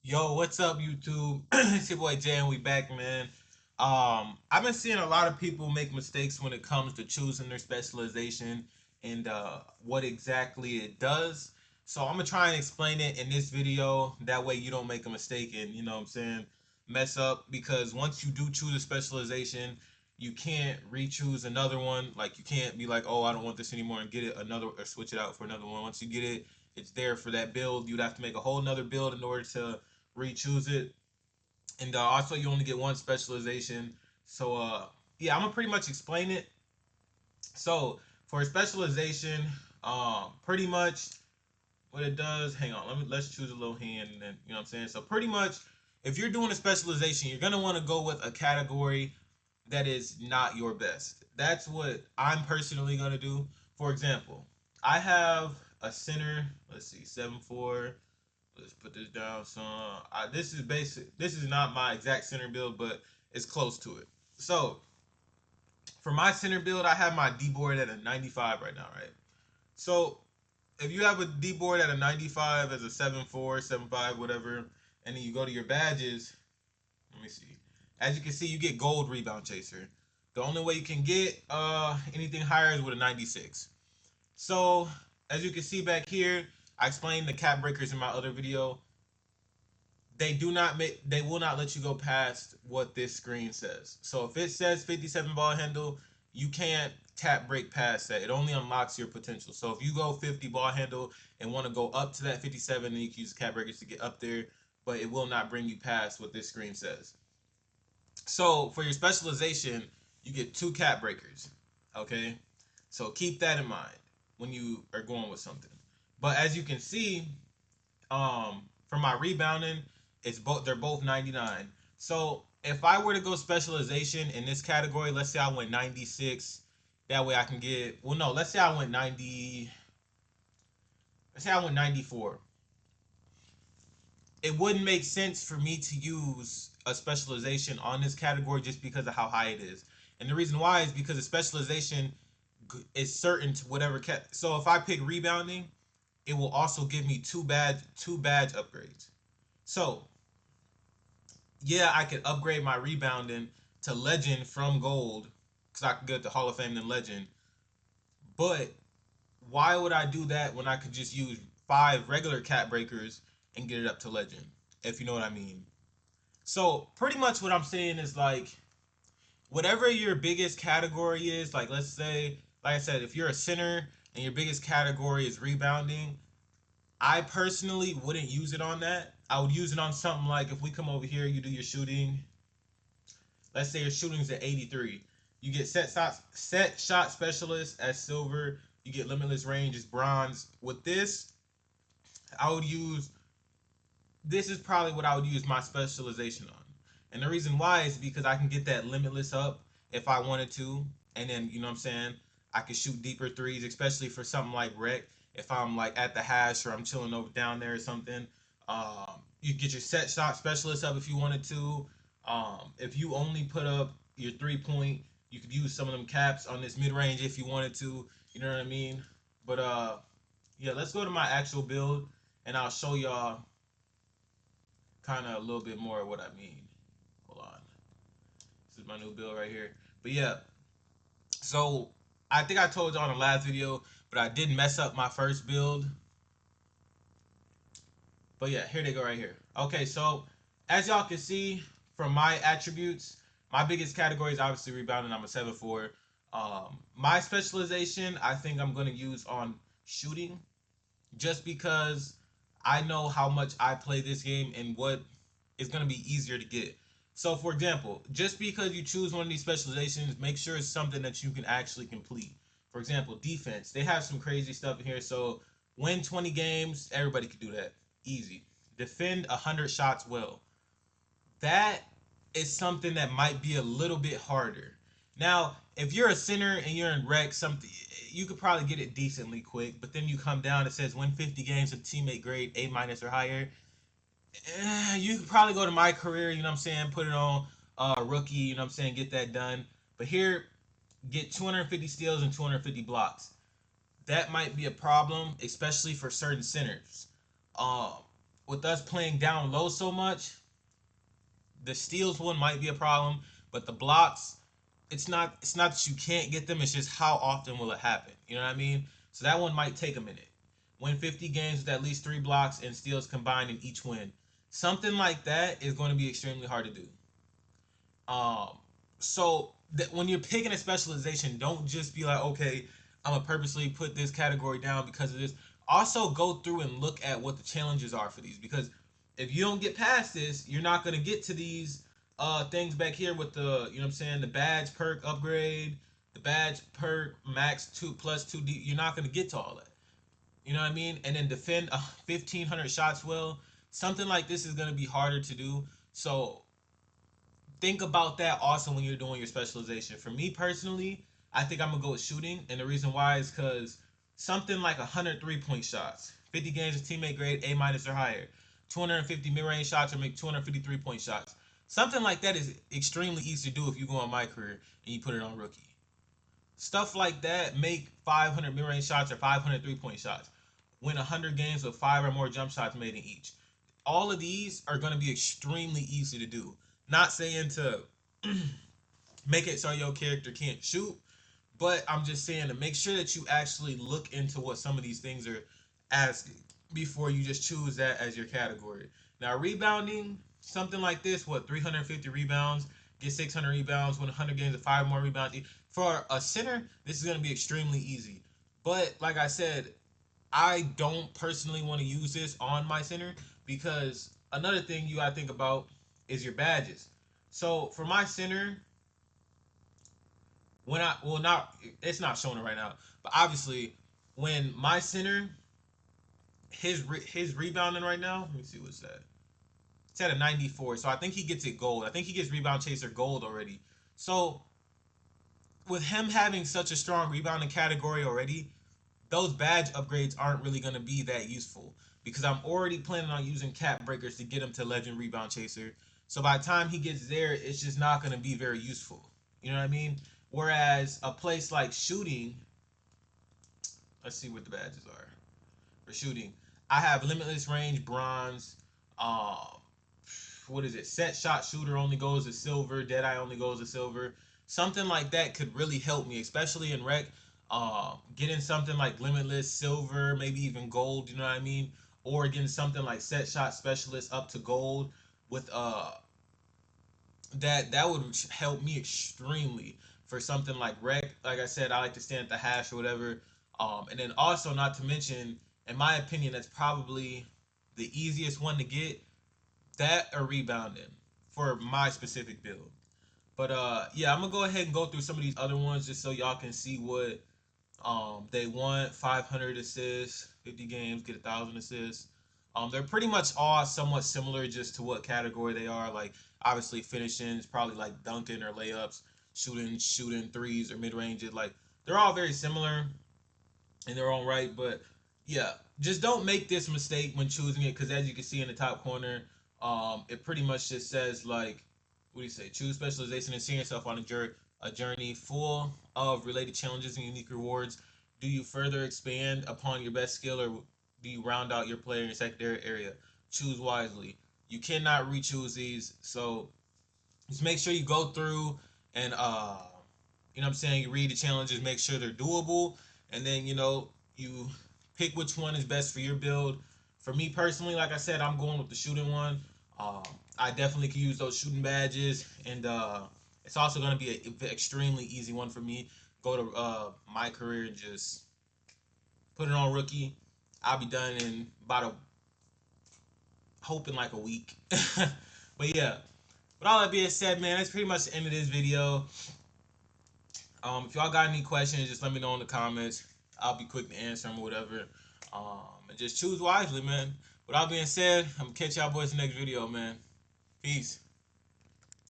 Yo, what's up, YouTube? It's your boy Jay, and we back, man. I've been seeing a lot of people make mistakes when it comes to choosing their specialization and what exactly it does. So I'm gonna try and explain it in this video. That way, you don't make a mistake and what I'm saying, mess up. Because once you do choose a specialization, you can't re-choose another one. Like you can't be like, oh, I don't want this anymore, and get it another or switch it out for another one. Once you get it, it's there for that build. You'd have to make a whole nother build in order to re-choose it. And also, you only get one specialization. So, yeah, I'm gonna pretty much explain it. So, for a specialization, pretty much what it does. Hang on, let's choose a little hand, and then what I'm saying. So, pretty much, if you're doing a specialization, you're gonna want to go with a category that is not your best. That's what I'm personally gonna do. For example, I have a center. Let's see, 7'4". Let's put this down. So this is basic. This is not my exact center build, but it's close to it. So for my center build, I have my D board at a 95 right now, right? So if you have a D board at a 95 as a 7'4", 7'5", whatever, and then you go to your badges, let me see. As you can see, you get gold rebound chaser. The only way you can get anything higher is with a 96. So as you can see back here, I explained the cap breakers in my other video. They will not let you go past what this screen says. So if it says 57 ball handle, you can't tap break past that. It only unlocks your potential. So if you go 50 ball handle and want to go up to that 57, then you can use cap breakers to get up there, but it will not bring you past what this screen says. So for your specialization, you get two cap breakers. Okay? So keep that in mind when you are going with something. But as you can see, for my rebounding, it's both they're both 99. So if I were to go specialization in this category, let's say I went 96, that way I can get let's say I went 90, let's say I went 94. It wouldn't make sense for me to use a specialization on this category just because of how high it is. And the reason why is because a specialization is certain to whatever so if I pick rebounding, it will also give me two badge upgrades. So yeah, I could upgrade my rebounding to legend from gold because I could get the Hall of Fame and legend. But why would I do that when I could just use 5 regular cat breakers and get it up to legend? If you know what I mean. So pretty much what I'm saying is like whatever your biggest category is, like let's say, like I said, if you're a center and your biggest category is rebounding, I personally wouldn't use it on that. I would use it on something like if we come over here, you do your shooting. Let's say your shooting's at 83. You get set shot specialist as silver. You get limitless range as bronze. With this, I would use this is probably what I would use my specialization on. And the reason why is because I can get that limitless up if I wanted to. And then, you know what I'm saying? I can shoot deeper threes, especially for something like rec. If I'm like at the hash or I'm chilling over down there or something. You get your set shot specialist up if you wanted to. If you only put up your 3 point, you could use some of them caps on this mid range if you wanted to. You know what I mean? But yeah, let's go to my actual build and I'll show y'all kind of a little bit more of what I mean. Hold on. This is my new build right here. But yeah, so I think I told y'all in the last video, but I did mess up my first build. But yeah, here they go right here. Okay, so as y'all can see from my attributes, my biggest category is obviously rebounding. I'm a 7'4". My specialization, I think I'm going to use on shooting just because I know how much I play this game and what is going to be easier to get. So, for example, just because you choose one of these specializations, make sure it's something that you can actually complete. For example, defense. They have some crazy stuff in here. So, win 20 games, everybody can do that. Easy. Defend 100 shots well. That is something that might be a little bit harder. Now, if you're a center and you're in rec, something you could probably get it decently quick. But then you come down, it says win 50 games with teammate grade A minus or higher. You could probably go to my career, you know what I'm saying, put it on rookie, you know what I'm saying, get that done. But here, get 250 steals and 250 blocks. That might be a problem, especially for certain centers. Um, with us playing down low so much, the steals one might be a problem, but the blocks, it's not that you can't get them, it's just how often will it happen. You know what I mean? So that one might take a minute. Win 50 games with at least 3 blocks and steals combined in each win. Something like that is going to be extremely hard to do. Um, so that when you're picking a specialization, don't just be like, okay, I'm gonna purposely put this category down because of this. Also, go through and look at what the challenges are for these, because if you don't get past this, you're not gonna get to these things back here with the, you know what I'm saying, the badge perk upgrade, the badge perk max 2 plus 2D. You're not gonna get to all that. You know what I mean? And then defend 1,500 shots well. Something like this is gonna be harder to do. So think about that also when you're doing your specialization. For me personally, I think I'm gonna go with shooting, and the reason why is because something like 100 3-point shots, 50 games of teammate grade A minus or higher, 250 mid-range shots, or make 250 3-point shots. Something like that is extremely easy to do if you go on my career and you put it on rookie. Stuff like that, make 500 mid-range shots or 500 3-point shots. Win 100 games with 5 or more jump shots made in each. All of these are going to be extremely easy to do. Not saying to make it so your character can't shoot, but I'm just saying to make sure that you actually look into what some of these things are asking before you just choose that as your category. Now, rebounding, something like this, what, 350 rebounds, get 600 rebounds, win 100 games of 5 more rebounds. For a center, this is going to be extremely easy. But like I said, I don't personally want to use this on my center because another thing you got to think about is your badges. So for my center, when I well not it's not showing it right now, but obviously when my center his rebounding right now, let me see what's that. It's at a 94, so I think he gets it gold. I think he gets rebound chaser gold already. So with him having such a strong rebounding category already, those badge upgrades aren't really going to be that useful because I'm already planning on using cap breakers to get him to legend rebound chaser. So by the time he gets there, it's just not going to be very useful. You know what I mean? Whereas a place like shooting, let's see what the badges are for shooting. I have limitless range bronze. Um, what is it? Set shot shooter only goes to silver. Deadeye only goes to silver. Something like that could really help me, especially in rec. Getting something like limitless silver, maybe even gold. You know what I mean? Or getting something like set shot specialist up to gold with that would help me extremely for something like rec. Like I said, I like to stand at the hash or whatever. And then also, not to mention, in my opinion, that's probably the easiest one to get. That or rebounding for my specific build. But yeah, I'm gonna go ahead and go through some of these other ones just so y'all can see what they want. 500 assists, 50 games, get 1,000 assists. They're pretty much all somewhat similar just to what category they are. Like obviously finishing is probably like dunking or layups, shooting threes or mid ranges. Like they're all very similar in their own right. But yeah, just don't make this mistake when choosing it because as you can see in the top corner, it pretty much just says like, what do you say? Choose specialization and see yourself on a journey full of related challenges and unique rewards. Do you further expand upon your best skill or do you round out your player in your secondary area? Choose wisely. You cannot re-choose these, so just make sure you go through and you know what I'm saying, you read the challenges, make sure they're doable, and then you pick which one is best for your build. For me personally, like I said, I'm going with the shooting one. Um, I definitely can use those shooting badges, and it's also going to be an extremely easy one for me. Go to my career and just put it on rookie. I'll be done in about a hoping like a week. But yeah, with all that being said, man, that's pretty much the end of this video. If y'all got any questions, just let me know in the comments. I'll be quick to answer them or whatever. And just choose wisely, man. With all being said, I'm gonna catch y'all boys in the next video, man. Peace.